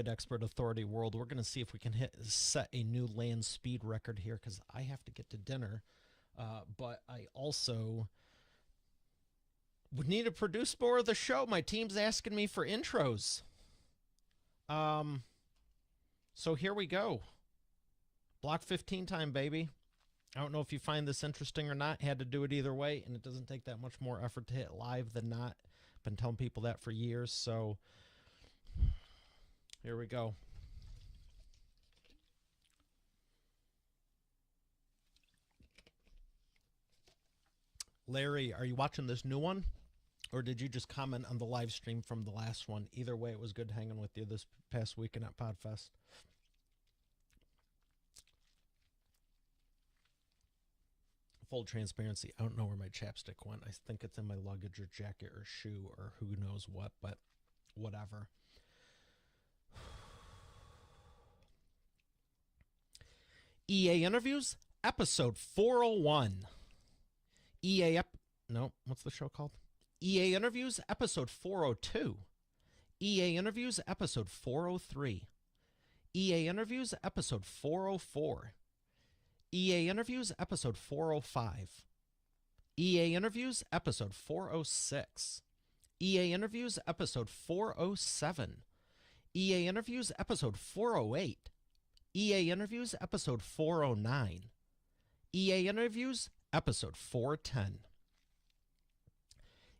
Grid Expert Authority World. We're going to see if we can set a new land speed record here because I have to get to dinner. But I also would need to produce more of the show. My team's asking me for intros. So here we go. Block 15 time, baby. I don't know if you find this interesting or not. Had to do it either way, and it doesn't take that much more effort to hit live than not. Been telling people that for years, so here we go. Larry, are you watching this new one? Or did you just comment on the live stream from the last one? Either way, it was good hanging with you this past weekend at PodFest. Full transparency, I don't know where my chapstick went. I think it's in my luggage or jacket or shoe or who knows what, but whatever. EA Interviews, episode 401. What's the show called? EA Interviews, episode 402. EA Interviews, episode 403. EA Interviews, episode 404. EA Interviews, episode 405. EA Interviews, episode 406. EA Interviews, episode 407. EA Interviews, episode 408. EA Interviews, episode 409. EA Interviews, episode 410.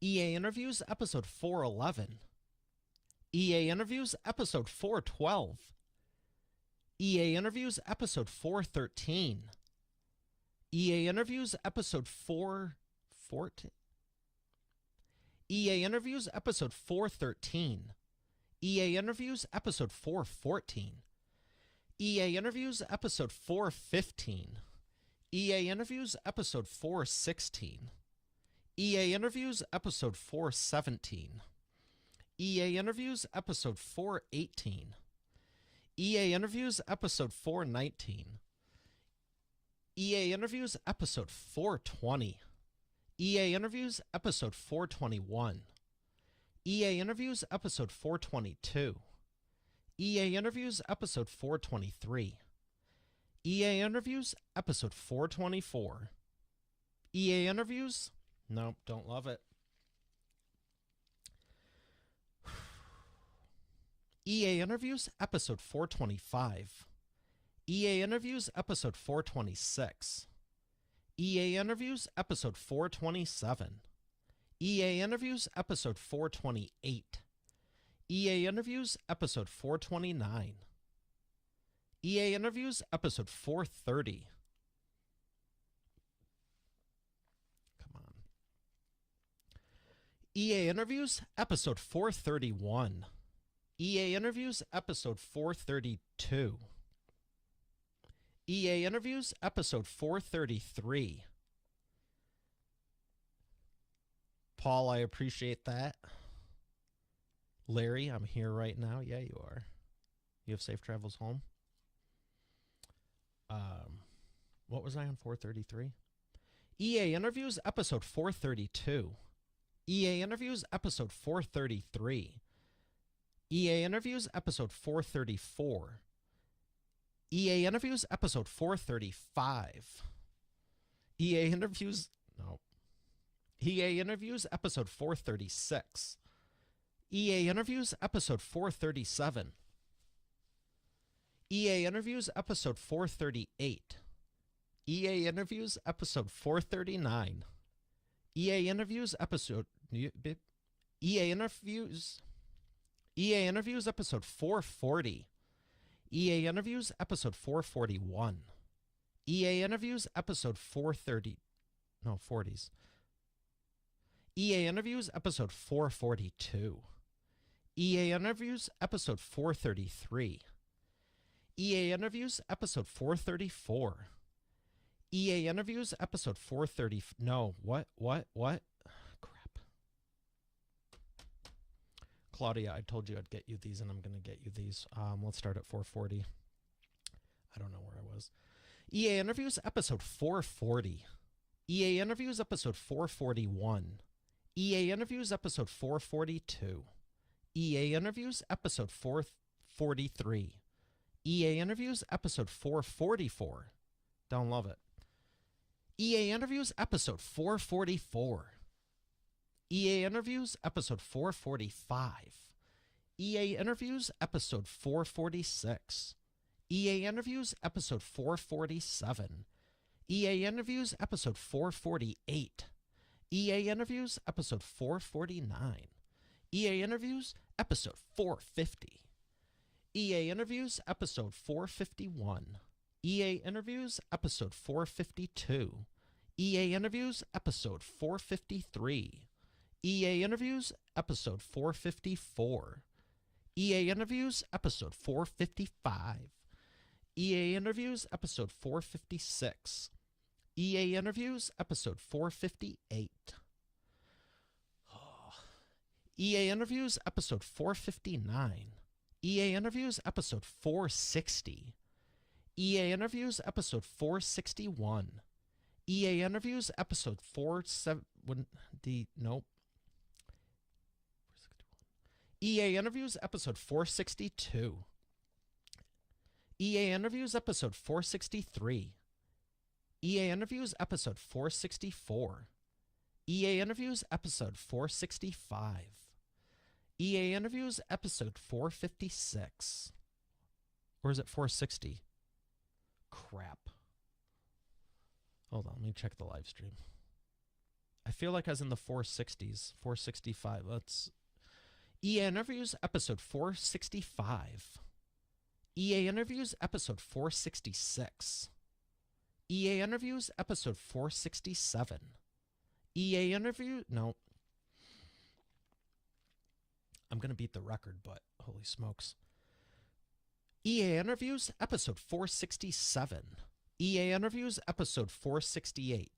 EA Interviews, episode 411. EA Interviews, episode 412. EA Interviews, episode 413. EA Interviews, episode 414. EA Interviews, episode 413. EA Interviews, episode 414. EA Interviews, episode 415. EA Interviews, episode 416. EA Interviews, episode 417. EA Interviews, episode 418. EA Interviews, episode 419. EA Interviews, episode 420. EA Interviews, episode 421. EA Interviews, episode 422. EA Interviews, episode 423. EA Interviews, episode 424. EA Interviews, nope, don't love it. EA Interviews, episode 425. EA Interviews, episode 426. EA Interviews, episode 427. EA Interviews, episode 428. EA Interviews, episode 429. EA Interviews, episode 430. Come on. EA Interviews, episode 431. EA Interviews, episode 432. EA Interviews, episode 433. Paul, I appreciate that. Larry, I'm here right now. Yeah, you are. You have safe travels home. What was I on 433? EA Interviews, episode 432. EA Interviews, episode 433. EA Interviews, episode 434. EA Interviews, episode 435. EA Interviews, no. EA Interviews, episode 436. EA Interviews, episode 437. EA Interviews, episode 438. EA Interviews, episode 439. EA Interviews, episode... EA Interviews... EA Interviews, episode 440. EA Interviews, episode 441. EA Interviews, episode 430. No, 40s. EA Interviews, episode 442. EA Interviews, episode 433. EA Interviews, episode 434. EA Interviews, episode 430. No, what? Crap. Claudia, I told you I'd get you these, and I'm going to get you these. Let's start at 440. I don't know where I was. EA Interviews, episode 440. EA Interviews, episode 441. EA Interviews, episode 442. EA Interviews, episode 4 443. EA Interviews, episode 444. Don't love it. EA Interviews, episode 444. EA Interviews, episode 445. EA Interviews, episode 446. EA Interviews, episode 447. EA Interviews, episode 448. EA Interviews, episode 449. EA Interviews, episode 450. EA Interviews, episode 451. EA Interviews, episode 452. EA Interviews, episode 453. EA Interviews, episode 454. EA Interviews, episode 455. EA Interviews, episode 456. EA Interviews, episode 458. EA Interviews, episode 459. EA Interviews, episode 460. EA Interviews, episode 461. EA Interviews, episode 470. Nope. EA Interviews, episode 462. EA Interviews, episode 463. EA Interviews, episode 464. EA Interviews, episode 465. EA Interviews, episode 456. Or is it 460? Crap. Hold on, let me check the live stream. I feel like I was in the 460s. 465. Let's... EA Interviews, episode 465. EA Interviews, episode 466. EA Interviews, episode 467. EA Interview... No. I'm going to beat the record, but holy smokes. EA Interviews, episode 467. EA Interviews, episode 468.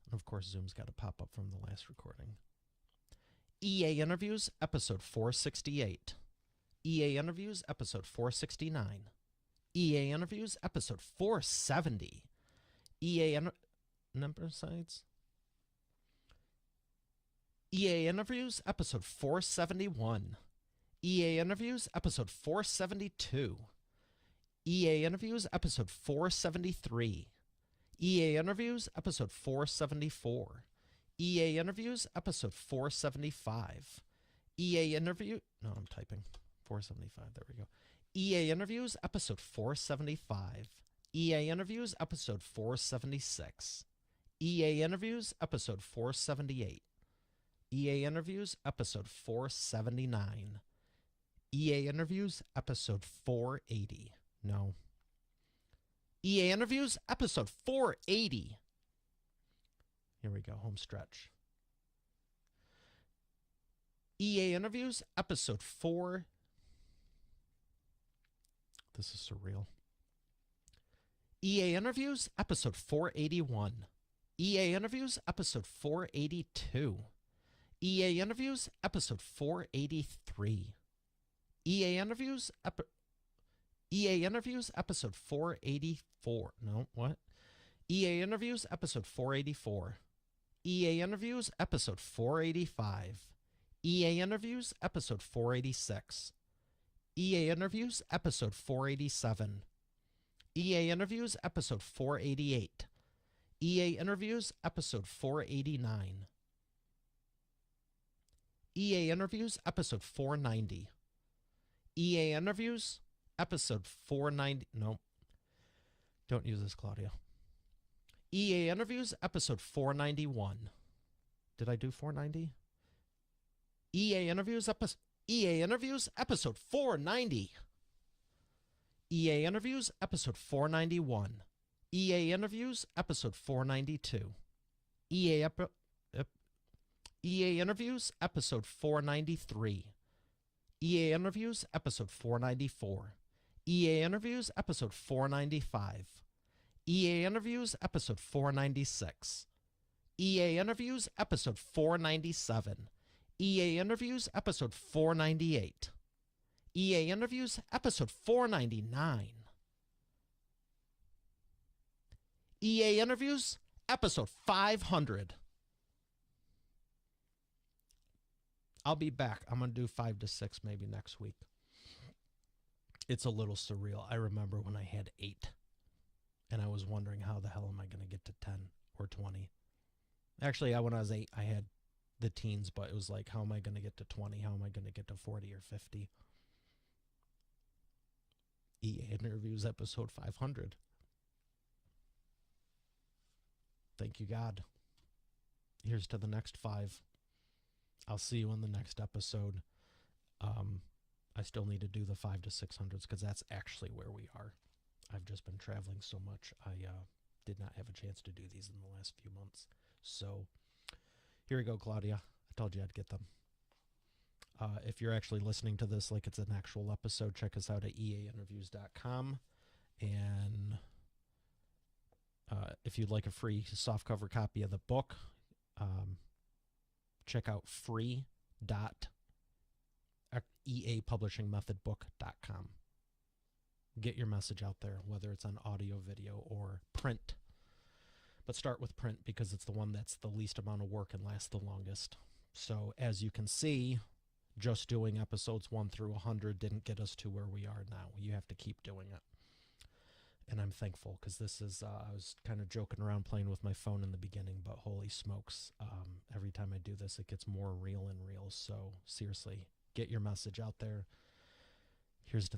And of course, Zoom's got to pop up from the last recording. EA Interviews, episode 468. EA Interviews, episode 469. EA Interviews, episode 470. EA number of sites. EA Interviews, episode 471. EA Interviews, episode 472. EA Interviews, episode 473. EA Interviews, episode 474. EA Interviews, episode 475. EA Interview... No, I'm typing. 475, there we go. EA Interviews, episode 475. EA Interviews, episode 476. EA Interviews, episode 478. EA Interviews, episode 479. EA Interviews, episode 480. No. EA Interviews, episode 480. Here we go, home stretch. EA Interviews, episode 4. This is surreal. EA Interviews, episode 481. EA Interviews, episode 482. EA Interviews, episode 483. EA Interviews, EA Interviews, episode 484. No, what? EA Interviews, episode 484. EA Interviews, episode 485. EA Interviews, episode 486. EA Interviews, episode 487. EA Interviews, episode 488. EA Interviews, episode 489. EA Interviews, episode 490. EA Interviews, episode 490. No. Don't use this, Claudia. EA Interviews, episode 491. Did I do 490? EA Interviews, episode 490. EA Interviews, episode 491. EA Interviews, episode 492. EA Interviews, episode 493. EA Interviews, episode 494. EA Interviews, episode 495. EA Interviews, episode 496. EA Interviews, episode 497. EA Interviews, episode 498. EA Interviews, episode 499. EA Interviews, episode 500. I'll be back. I'm going to do 5 to 6 maybe next week. It's a little surreal. I remember when I had 8 and I was wondering how the hell am I going to get to 10 or 20. Actually, when I was 8, I had the teens, but it was like, how am I going to get to 20? How am I going to get to 40 or 50? EA Interviews episode 500. Thank you, God. Here's to the next 5. I'll see you in the next episode. I still need to do the 5 to 600s because that's actually where we are. I've just been traveling so much. I did not have a chance to do these in the last few months. So here we go, Claudia. I told you I'd get them. If you're actually listening to this like it's an actual episode, check us out at eainterviews.com. And if you'd like a free softcover copy of the book, check out free.eapublishingmethodbook.com. Get your message out there, whether it's on audio, video, or print. But start with print because it's the one that's the least amount of work and lasts the longest. So as you can see, just doing episodes 1 through 100 didn't get us to where we are now. You have to keep doing it. And I'm thankful because this is, I was kind of joking around playing with my phone in the beginning, but holy smokes, every time I do this, it gets more real and real. So seriously, get your message out there. Here's to the